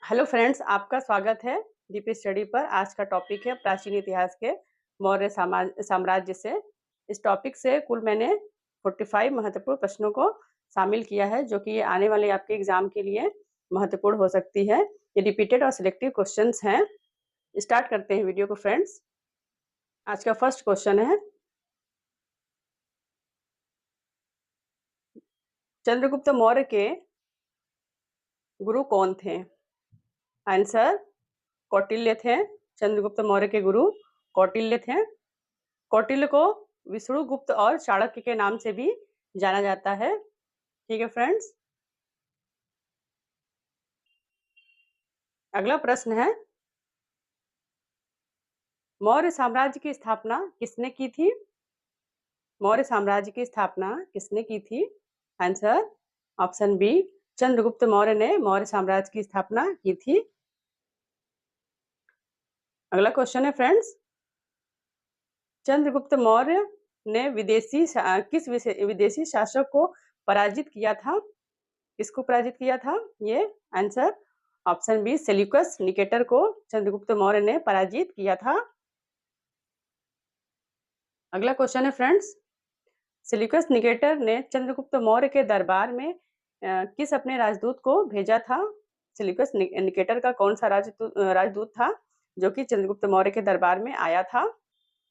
Hello friends, आपका स्वागत है डीपी स्टडी पर। आज का टॉपिक है प्राचीन इतिहास के मौर्य साम्राज्य से। इस टॉपिक से कुल मैंने 45 महत्वपूर्ण प्रश्नों को शामिल किया है, जो कि आने वाले आपके एग्जाम के लिए महत्वपूर्ण हो सकती है। ये रिपीटेड और सिलेक्टिव क्वेश्चंस हैं। स्टार्ट करते हैं वीडियो को फ्रेंड्स। आज का फर्स्ट क्वेश्चन है, चंद्रगुप्त मौर्य के गुरु कौन थे? आंसर, कौटिल्य थे। चंद्रगुप्त मौर्य के गुरु कौटिल्य थे। कौटिल्य को विष्णुगुप्त और चाणक्य के नाम से भी जाना जाता है। ठीक है फ्रेंड्स। अगला प्रश्न है, मौर्य साम्राज्य की स्थापना किसने की थी? मौर्य साम्राज्य की स्थापना किसने की थी? Answer, option B, Chandragupta Maurya ने मौर्य साम्राज्य की स्थापना की थी। अगला क्वेश्चन है फ्रेंड्स, चंद्रगुप्त मौर्य ने किस विदेशी शासक को पराजित किया था? किसको पराजित किया था? ये answer, option B, Seleucus Nicator को चंद्रगुप्त मौर्य ने पराजित किया था। अगला क्वेश्चन है फ्रेंड्स, सेल्यूकस निकेटर ने चंद्रगुप्त मौर्य के दरबार में किस अपने राजदूत को भेजा था? सेल्यूकस निकेटर का कौन सा राजदूत था जो कि चंद्रगुप्त मौर्य के दरबार में आया था?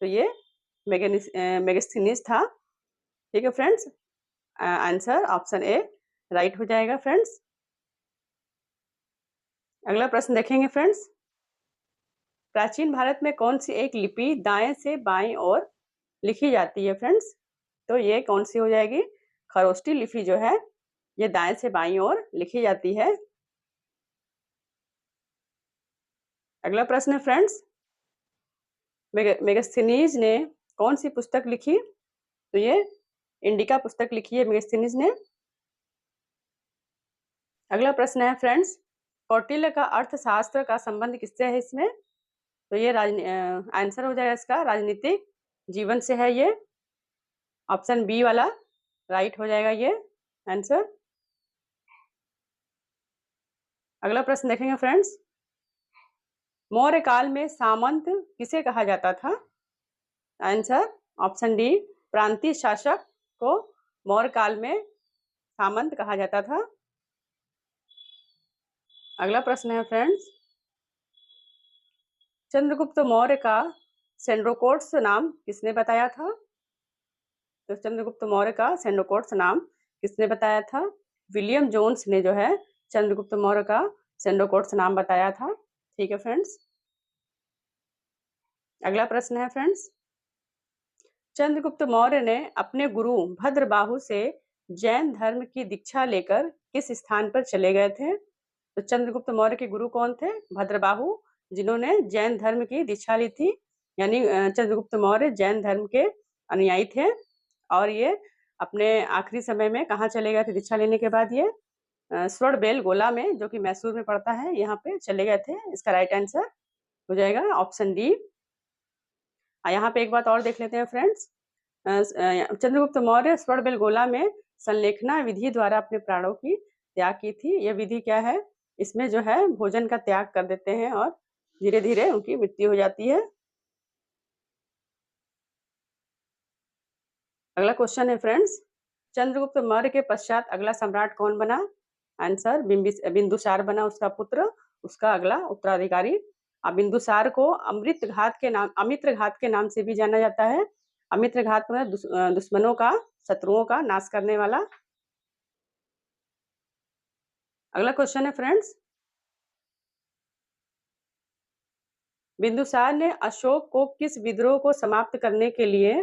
तो ये मेगास्थनीज था। ठीक है friends, answer option A right हो जाएगा फ्रेंड्स। अगला प्रश्न देखेंगे फ्रेंड्स, प्राचीन भारत में कौन सी एक लिपि दाएं से बाएं ओर लिखी जाती है फ्रेंड्स? तो ये कौन सी हो जाएगी? खरोष्टी लिपि जो है ये दाएं से बाईं ओर लिखी जाती है। अगला प्रश्न है फ्रेंड्स, मेगास्थनीज ने कौन सी पुस्तक लिखी? तो ये इंडिका पुस्तक लिखी है मेगास्थनीज ने। अगला प्रश्न है फ्रेंड्स, कौटिल्य का अर्थशास्त्र का संबंध किससे है इसमें? तो ये आंसर हो जाएगा इसका राजनीतिक जीवन से है। ये ऑप्शन बी वाला राइट हो जाएगा ये आंसर। अगला प्रश्न देखेंगे फ्रेंड्स, मौर्य काल में सामंत किसे कहा जाता था? आंसर, ऑप्शन डी, प्रांतीय शासक को मौर्य काल में सामंत कहा जाता था। अगला प्रश्न है फ्रेंड्स, चंद्रगुप्त मौर्य का सेंड्रोकोट्स नाम किसने बताया था? तो चंद्रगुप्त मौर्य का सेंड्रोकोट्स नाम किसने बताया था? विलियम जोन्स ने जो है चंद्रगुप्त मौर्य का सेंड्रोकोट्स नाम बताया था। ठीक है फ्रेंड्स। अगला प्रश्न है फ्रेंड्स, चंद्रगुप्त मौर्य ने अपने गुरु भद्रबाहु से जैन धर्म की दीक्षा लेकर किस स्थान पर चले गए थे? तो चंद्रगुप्त मौर्य के गुरु कौन थे? भद्रबाहु, जिन्होंने जैन धर्म की दीक्षा ली थी। यानी चंद्रगुप्त मौर्य जैन धर्म के अनुयायी थे और ये अपने आखिरी समय में कहाँ चले गए थे दीक्षा लेने के बाद? ये स्वर्ण गोला में, जो कि मैसूर में पड़ता है, यहाँ पे चले गए थे। इसका राइट आंसर हो जाएगा ऑप्शन डी। यहाँ पे एक बात और देख लेते हैं फ्रेंड्स, चंद्रगुप्त मौर्य स्वर्ण गोला में संलेखना विधि द्वारा अपने प्राणों की त्याग की थी। यह विधि क्या है? इसमें जो है भोजन का त्याग कर देते हैं और धीरे धीरे उनकी मृत्यु हो जाती है। अगला क्वेश्चन है फ्रेंड्स, चंद्रगुप्त मौर्य के पश्चात अगला सम्राट कौन बना? आंसर, बिंदुसार बना उसका पुत्र, उसका अगला उत्तराधिकारी। बिंदुसार को अमित्र घात के नाम से भी जाना जाता है। अमित्र घात में दुश्मनों का, शत्रुओं का नाश करने वाला। अगला क्वेश्चन है फ्रेंड्स, बिंदुसार ने अशोक को किस विद्रोह को समाप्त करने के लिए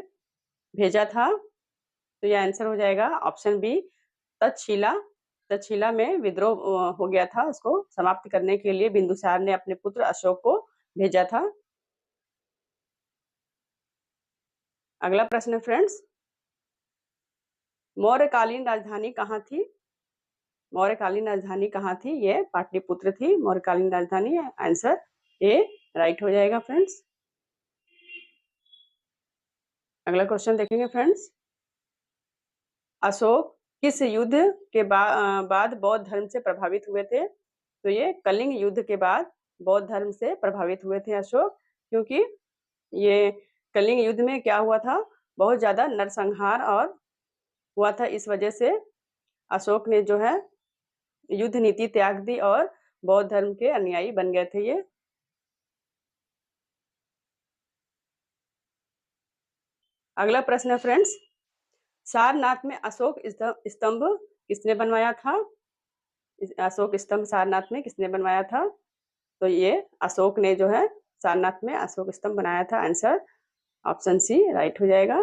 भेजा था? तो यह आंसर हो जाएगा ऑप्शन बी, तक्षशिला। तक्षशिला में विद्रोह हो गया था, उसको समाप्त करने के लिए बिंदुसार ने अपने पुत्र अशोक को भेजा था। अगला प्रश्न है फ्रेंड्स, मौर्यकालीन राजधानी कहाँ थी? मौर्यकालीन राजधानी कहाँ थी? ये पाटलिपुत्र थी मौर्यकालीन राजधानी। आंसर ए राइट हो जाएगा फ्रेंड्स। अगला क्वेश्चन देखेंगे फ्रेंड्स, अशोक किस युद्ध के बाद बौद्ध धर्म से प्रभावित हुए थे? तो ये कलिंग युद्ध के बाद बौद्ध धर्म से प्रभावित हुए थे अशोक, क्योंकि ये कलिंग युद्ध में क्या हुआ था, बहुत ज्यादा नरसंहार और हुआ था। इस वजह से अशोक ने जो है युद्ध नीति त्याग दी और बौद्ध धर्म के अनुयायी बन गए थे ये। अगला प्रश्न है फ्रेंड्स, सारनाथ में अशोक स्तंभ किसने बनवाया था? अशोक स्तंभ सारनाथ में किसने बनवाया था? तो ये अशोक ने जो है सारनाथ में अशोक स्तंभ बनाया था। आंसर ऑप्शन सी राइट हो जाएगा।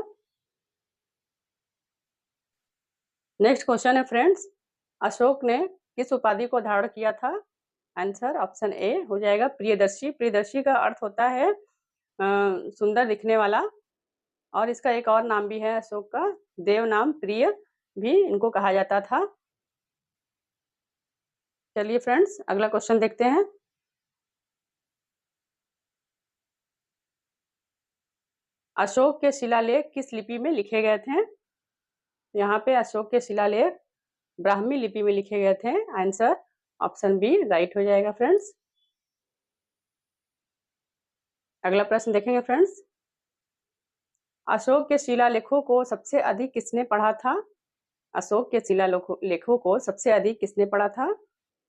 नेक्स्ट क्वेश्चन है फ्रेंड्स, अशोक ने किस उपाधि को धारण किया था? आंसर ऑप्शन ए हो जाएगा प्रियदर्शी। प्रियदर्शी का अर्थ होता है सुंदर दिखने वाला, और इसका एक और नाम भी है अशोक का, देव नाम प्रिय भी इनको कहा जाता था। चलिए फ्रेंड्स अगला क्वेश्चन देखते हैं। अशोक के शिलालेख किस लिपि में लिखे गए थे? यहाँ पे अशोक के शिलालेख ब्राह्मी लिपि में लिखे गए थे। आंसर ऑप्शन बी राइट हो जाएगा फ्रेंड्स। अगला प्रश्न देखेंगे फ्रेंड्स, अशोक के शिलालेखों को सबसे अधिक किसने पढ़ा था? अशोक के शिलालेखों को सबसे अधिक किसने पढ़ा था?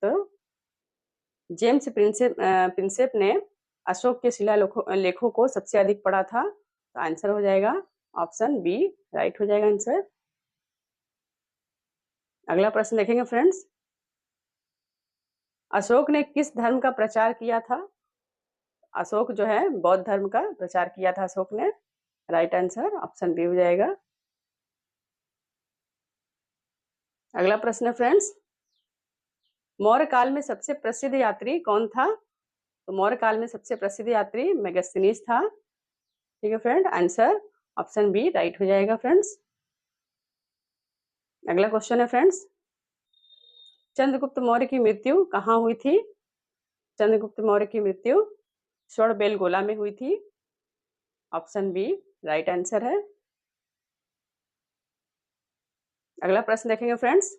तो जेम्स प्रिंसेप ने अशोक के शिलालेखों को सबसे अधिक पढ़ा था। तो आंसर हो जाएगा ऑप्शन बी राइट हो जाएगा आंसर। अगला प्रश्न देखेंगे फ्रेंड्स, अशोक ने किस धर्म का प्रचार किया था? अशोक जो है बौद्ध धर्म का प्रचार किया था अशोक ने। राइट आंसर ऑप्शन बी हो जाएगा। अगला प्रश्न है फ्रेंड्स, मौर्य काल में सबसे प्रसिद्ध यात्री कौन था? तो मौर्य काल में सबसे प्रसिद्ध यात्री मेगास्थनीज था। ठीक है friend, answer option B right हो जाएगा फ्रेंड्स। अगला क्वेश्चन है फ्रेंड्स, चंद्रगुप्त मौर्य की मृत्यु कहाँ हुई थी? चंद्रगुप्त मौर्य की मृत्यु श्रवणबेलगोला में हुई थी। ऑप्शन बी राइट आंसर है। अगला प्रश्न देखेंगे फ्रेंड्स,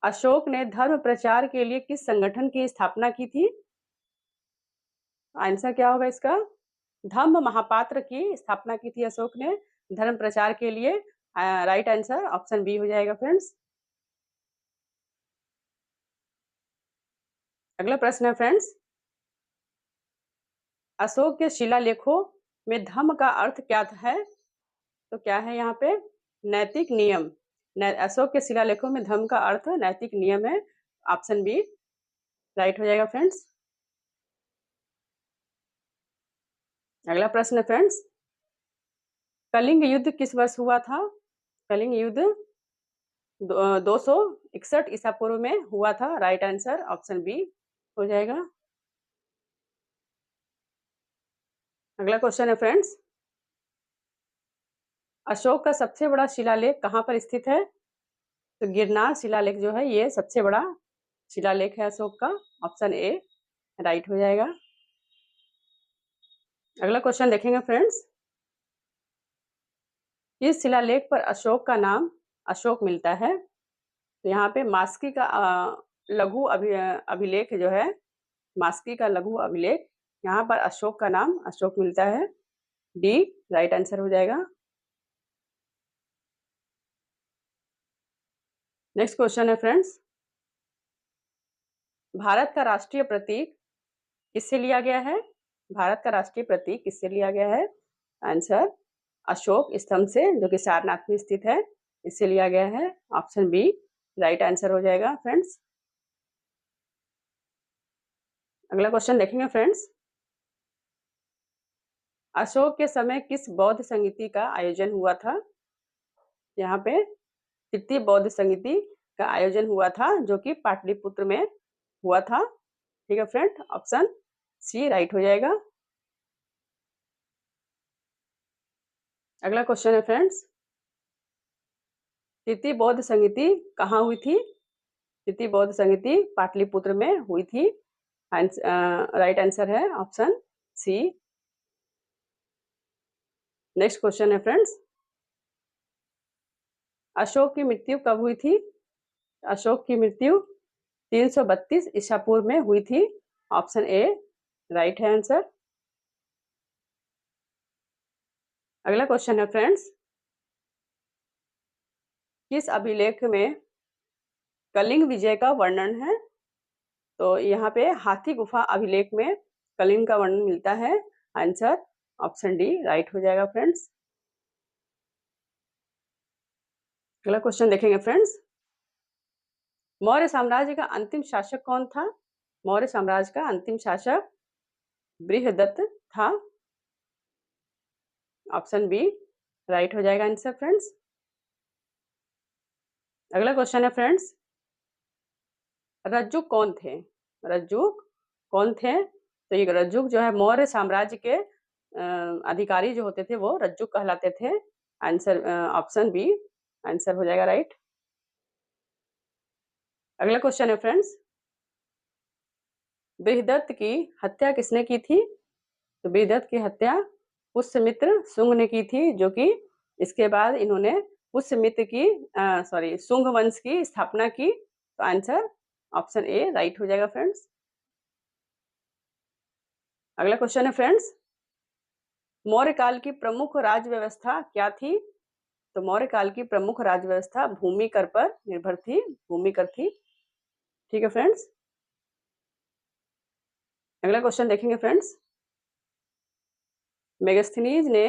अशोक ने धर्म प्रचार के लिए किस संगठन की स्थापना की थी? आंसर क्या होगा इसका? धम्म महापात्र की स्थापना की थी अशोक ने धर्म प्रचार के लिए। राइट आंसर ऑप्शन बी हो जाएगा फ्रेंड्स। अगला प्रश्न है फ्रेंड्स, अशोक के शिलालेखों में धम्म का अर्थ क्या है? तो क्या है यहाँ पे? नैतिक नियम। अशोक के शिलालेखों में धम्म का अर्थ नैतिक नियम है। ऑप्शन बी राइट हो जाएगा फ्रेंड्स। अगला प्रश्न है फ्रेंड्स, कलिंग युद्ध किस वर्ष हुआ था? कलिंग युद्ध 261 ईसा पूर्व में हुआ था। राइट आंसर ऑप्शन बी हो जाएगा। अगला क्वेश्चन है फ्रेंड्स, अशोक का सबसे बड़ा शिलालेख कहाँ पर स्थित है? तो गिरनार शिलालेख जो है ये सबसे बड़ा शिलालेख है अशोक का। ऑप्शन ए राइट हो जाएगा। अगला क्वेश्चन देखेंगे फ्रेंड्स, इस शिलालेख पर अशोक का नाम अशोक मिलता है? तो यहाँ पे मास्की का लघु अभिलेख जो है, मास्की का लघु अभिलेख, यहाँ पर अशोक का नाम अशोक मिलता है। डी राइट आंसर हो जाएगा। नेक्स्ट क्वेश्चन है फ्रेंड्स, भारत का राष्ट्रीय प्रतीक किससे लिया गया है? भारत का राष्ट्रीय प्रतीक किससे लिया गया है? आंसर अशोक स्तंभ से, जो कि सारनाथ में स्थित है, इससे लिया गया है। ऑप्शन बी राइट आंसर हो जाएगा फ्रेंड्स। अगला क्वेश्चन देखेंगे फ्रेंड्स, अशोक के समय किस बौद्ध संगीति का आयोजन हुआ था? यहाँ पे तृतीय बौद्ध संगीति का आयोजन हुआ था, जो कि पाटलिपुत्र में हुआ था। ठीक है फ्रेंड, ऑप्शन सी राइट हो जाएगा। अगला क्वेश्चन है फ्रेंड्स, तृतीय बौद्ध संगीति कहाँ हुई थी? तृतीय बौद्ध संगीति पाटलिपुत्र में हुई थी। राइट आंसर है ऑप्शन सी। नेक्स्ट क्वेश्चन है फ्रेंड्स, अशोक की मृत्यु कब हुई थी? अशोक की मृत्यु 332 ईसा पूर्व में हुई थी। ऑप्शन ए राइट है आंसर। अगला क्वेश्चन है फ्रेंड्स, किस अभिलेख में कलिंग विजय का वर्णन है? तो यहाँ पे हाथी गुफा अभिलेख में कलिंग का वर्णन मिलता है। आंसर ऑप्शन डी राइट हो जाएगा फ्रेंड्स। अगला क्वेश्चन देखेंगे फ्रेंड्स, मौर्य साम्राज्य का अंतिम शासक कौन था? मौर्य साम्राज्य का अंतिम शासक बृहदत्त था। ऑप्शन बी राइट हो जाएगा आंसर फ्रेंड्स। अगला क्वेश्चन है फ्रेंड्स, रज्जुक कौन थे? रज्जुक कौन थे? तो ये रज्जुक जो है मौर्य साम्राज्य के अधिकारी जो होते थे वो रज्जुक कहलाते थे। आंसर ऑप्शन बी आंसर हो जाएगा राइट। अगला क्वेश्चन है फ्रेंड्स, बृहदत्त की हत्या किसने की थी? तो बृहदत्त की हत्या पुष्यमित्र शुंग ने की थी, जो कि इसके बाद इन्होंने पुष्यमित्र की शुंग वंश की स्थापना की। तो आंसर ऑप्शन ए राइट हो जाएगा फ्रेंड्स। अगला क्वेश्चन है फ्रेंड्स, मौर्य काल की प्रमुख राज व्यवस्था क्या थी? तो मौर्य काल की प्रमुख राज व्यवस्था भूमि कर पर निर्भर थी, भूमि कर थी। ठीक है फ्रेंड्स। अगला क्वेश्चन देखेंगे फ्रेंड्स, मेगास्थनीज ने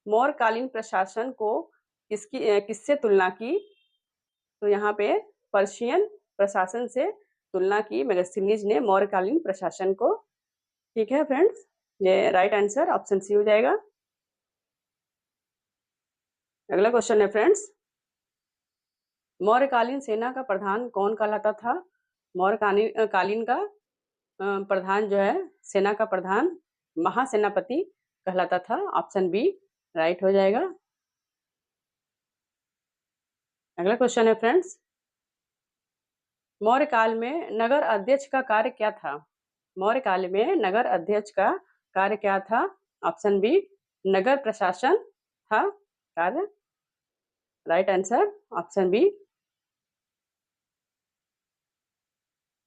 मौर्यकालीन प्रशासन को किससे तुलना की? तो यहाँ पे पर्शियन प्रशासन से तुलना की मेगास्थनीज ने मौर्यकालीन प्रशासन को। ठीक है फ्रेंड्स, ये राइट आंसर ऑप्शन सी हो जाएगा। अगला क्वेश्चन है फ्रेंड्स, मौर्यकालीन सेना का प्रधान कौन कहलाता था? मौर्यकालीन का प्रधान जो है सेना का प्रधान महासेनापति कहलाता था। ऑप्शन बी राइट हो जाएगा। अगला क्वेश्चन है फ्रेंड्स, मौर्य काल में नगर अध्यक्ष का कार्य क्या था? मौर्य काल में नगर अध्यक्ष का कार्य क्या था? ऑप्शन बी नगर प्रशासन था कार्य। Right answer option B.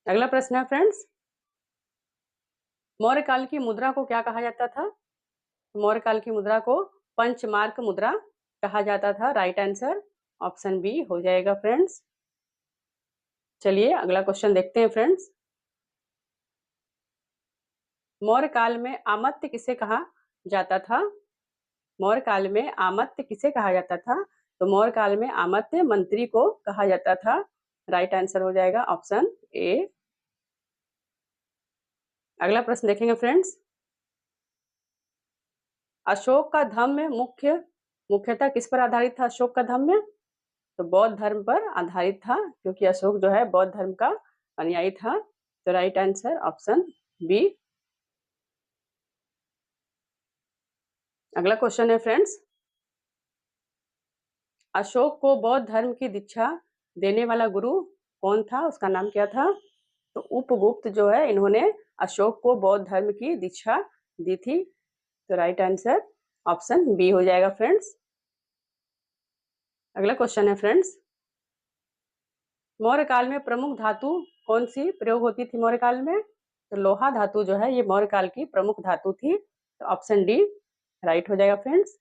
अगला प्रश्न है फ्रेंड्स, मौर्य काल की मुद्रा को क्या कहा जाता था? मौर्य काल की मुद्रा को पंचमार्क मुद्रा कहा जाता था। राइट आंसर ऑप्शन बी हो जाएगा फ्रेंड्स। चलिए अगला क्वेश्चन देखते हैं फ्रेंड्स, मौर्य काल में आमत्य किसे कहा जाता था? मौर्य काल में आमत्य किसे कहा जाता था? तो मौर्य काल में आमत्य मंत्री को कहा जाता था। राइट आंसर हो जाएगा ऑप्शन ए। अगला प्रश्न देखेंगे फ्रेंड्स, अशोक का धम्म मुख्यतः किस पर आधारित था? अशोक का धम्म तो बौद्ध धर्म पर आधारित था, क्योंकि अशोक जो है बौद्ध धर्म का अनुयायी था। तो राइट आंसर ऑप्शन बी। अगला क्वेश्चन है फ्रेंड्स, अशोक को बौद्ध धर्म की दीक्षा देने वाला गुरु कौन था? उसका नाम क्या था? तो उपगुप्त जो है इन्होंने अशोक को बौद्ध धर्म की दीक्षा दी थी। तो राइट आंसर ऑप्शन बी हो जाएगा फ्रेंड्स। अगला क्वेश्चन है फ्रेंड्स, मौर्य काल में प्रमुख धातु कौन सी प्रयोग होती थी? मौर्य काल में तो लोहा धातु जो है ये मौर्य काल की प्रमुख धातु थी। तो ऑप्शन डी राइट हो जाएगा फ्रेंड्स।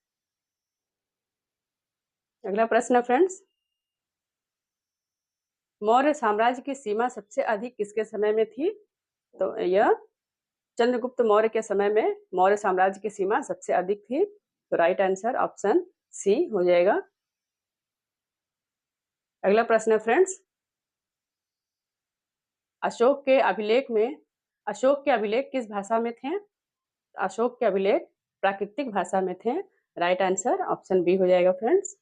अगला प्रश्न है फ्रेंड्स, मौर्य साम्राज्य की सीमा सबसे अधिक किसके समय में थी? तो यह चंद्रगुप्त मौर्य के समय में मौर्य साम्राज्य की सीमा सबसे अधिक थी। तो राइट आंसर ऑप्शन सी हो जाएगा। अगला प्रश्न है फ्रेंड्स, अशोक के अभिलेख किस भाषा में थे? अशोक के अभिलेख प्राकृतिक भाषा में थे। राइट आंसर ऑप्शन बी हो जाएगा फ्रेंड्स।